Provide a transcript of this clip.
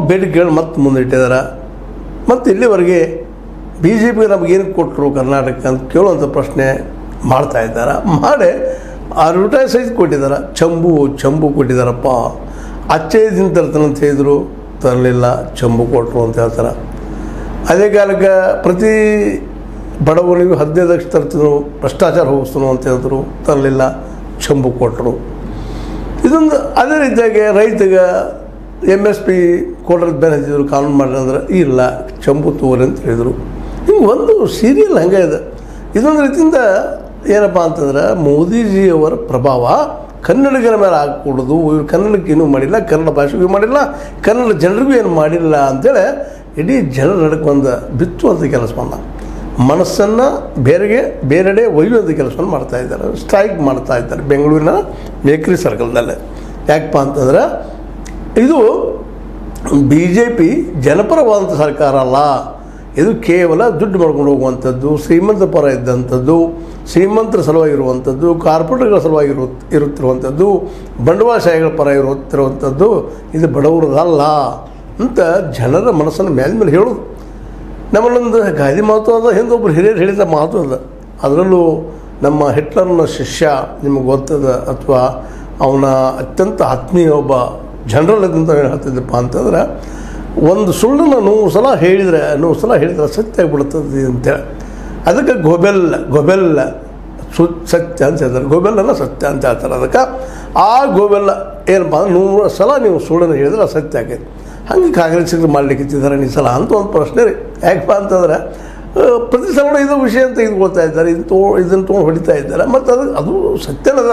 ಬೇಡಿಕೆಗಳು ಮತ್ತೆ ಮುಂದಿಟ್ಟಿದ್ದಾರೆ. ಮತ್ತು ಇಲ್ಲಿವರೆಗೆ ಬಿ ಜೆ ಪಿಗೆ ನಮಗೇನು ಕೊಟ್ಟರು ಕರ್ನಾಟಕ ಅಂತ ಕೇಳುವಂಥ ಪ್ರಶ್ನೆ ಮಾಡ್ತಾ ಇದ್ದಾರೆ. ಮಾಡಿ ಅಡ್ವರ್ಟೈಸ್ ಕೊಟ್ಟಿದ್ದಾರೆ. ಚಂಬು ಕೊಟ್ಟಿದ್ದಾರಪ್ಪ. ಅಚ್ಚೇದಿನ ತರ್ತಾನೆ ಅಂತ ಹೇಳಿದರು, ತರಲಿಲ್ಲ, ಚಂಬು ಕೊಟ್ಟರು ಅಂತ ಹೇಳ್ತಾರೆ. ಅದೇ ಕಾಲಕ್ಕೆ ಪ್ರತಿ ಬಡವನಿಗೂ 15 ಲಕ್ಷ ತರ್ತಿದ್ರು, ಭ್ರಷ್ಟಾಚಾರ ಹೋಗಿಸ್ತು ಅಂತ ಹೇಳಿದ್ರು, ತರಲಿಲ್ಲ, ಚಂಬು ಕೊಟ್ಟರು. ಇದೊಂದು ಅದೇ ರೀತಿಯಾಗಿ ರೈತಗೆ MSP ಕೊಡೋದು ಬೇರೆ ಹಚ್ಚಿದ್ರು, ಕಾನೂನು ಮಾಡ್ರಿ ಅಂದ್ರೆ ಇಲ್ಲ, ಚಂಬು ತಗೋರಿ ಅಂತ ಹೇಳಿದರು. ಹಿಂಗೆ ಒಂದು ಸೀರಿಯಲ್ ಹಂಗೆ ಇದೆ. ಇದೊಂದು ರೀತಿಯಿಂದ ಏನಪ್ಪ ಅಂತಂದ್ರೆ ಮೋದಿಜಿಯವರ ಪ್ರಭಾವ ಕನ್ನಡಿಗರ ಮೇಲೆ ಹಾಕ್ಕೊಡೋದು. ಇವರು ಕನ್ನಡಕ್ಕೆ ಏನೂ ಮಾಡಿಲ್ಲ, ಕನ್ನಡ ಭಾಷೆಗೂ ಮಾಡಿಲ್ಲ, ಕನ್ನಡ ಜನರಿಗೂ ಏನು ಮಾಡಿಲ್ಲ ಅಂತೇಳಿ ಇಡೀ ಜನರ ನಡಕ್ಕೆ ಒಂದು ಬಿತ್ತುವಂಥ ಕೆಲಸವನ್ನು, ಮನಸ್ಸನ್ನು ಬೇರೆಡೆ ಒಯ್ಯುವಂಥ ಕೆಲಸವನ್ನು ಮಾಡ್ತಾಯಿದ್ದಾರೆ. ಸ್ಟ್ರೈಕ್ ಮಾಡ್ತಾಯಿದ್ದಾರೆ ಬೆಂಗಳೂರಿನ ಮೇಕ್ರಿ ಸರ್ಕಲ್ನಲ್ಲೇ. ಯಾಕಪ್ಪ ಅಂತಂದ್ರೆ ಇದು BJP ಜನಪರವಾದಂಥ ಸರ್ಕಾರ ಅಲ್ಲ. ಇದು ಕೇವಲ ದುಡ್ಡು ಮಾಡ್ಕೊಂಡು ಹೋಗುವಂಥದ್ದು, ಶ್ರೀಮಂತ ಪರ ಇದ್ದಂಥದ್ದು, ಶ್ರೀಮಂತರ ಸಲುವಾಗಿರುವಂಥದ್ದು, ಕಾರ್ಪೊರೇಟ್ಗಳ ಸಲುವಾಗಿ ಇರುತ್ತಿರುವಂಥದ್ದು, ಬಂಡವಾಳಶಾಹಿಗಳ ಪರ ಇರುತ್ತಿರುವಂಥದ್ದು. ಇದು ಬಡವರದಲ್ಲ ಅಂತ ಜನರ ಮನಸ್ಸನ್ನು ಮೇಲೆ ಹೇಳೋದು. ನಮ್ಮಲ್ಲೊಂದು ಗಾದಿ ಮಾತು ಅದ, ಹಿಂದೊಬ್ಬರು ಹಿರಿಯರು ಹೇಳಿದ ಮಾತು ಅದ. ಅದರಲ್ಲೂ ನಮ್ಮ ಹಿಟ್ಲರ್ನ ಶಿಷ್ಯ ನಿಮಗೆ ಗೊತ್ತದ, ಅಥವಾ ಅವನ ಅತ್ಯಂತ ಆತ್ಮೀಯ ಒಬ್ಬ ಜನರಲ್ ಅಂತ ಹೇಳ್ತಿದ್ದಪ್ಪ ಅಂತಂದ್ರೆ, ಒಂದು ಸುಳ್ಳನ್ನು 100 ಸಲ ಹೇಳಿದರೆ ಸತ್ಯ ಆಗಿಬಿಡ್ತದೆ ಅಂತೇಳಿ. ಅದಕ್ಕೆ ಗೊಬೆಲ್ಲ ಸತ್ಯ ಅಂತ ಹೇಳ್ತಾರೆ, ಗೊಬೆಲ್ಲನ ಸತ್ಯ ಅಂತ ಹೇಳ್ತಾರೆ. ಅದಕ್ಕೆ ಆ ಗೊಬೆಲ್ಲ ಏನಪ್ಪ ಅಂದ್ರೆ 100 ಸಲ ನೀವು ಸುಳ್ಳನ್ನು ಹೇಳಿದ್ರೆ ಸತ್ಯ ಆಗೈತೆ. ಹಂಗೆ ಕಾಂಗ್ರೆಸ್ಸಿಗೆ ಮಾಡ್ಲಿಕ್ಕೆ ಇದ್ದಾರೆ ಈ ಸಲ ಅಂತ ಒಂದು ಪ್ರಶ್ನೆ ರೀ. ಯಾಕಪ್ಪ ಅಂತಂದ್ರೆ ಪ್ರತಿ ಸಲ ಇದು ವಿಷಯ ಅಂತ ತೆಗೆದುಕೊಳ್ತಾ ಇದ್ದಾರೆ, ಇದನ್ನು ತೊಗೊಂಡು ಹೊಡಿತಾ ಇದ್ದಾರೆ. ಮತ್ತು ಅದು ಸತ್ಯನದ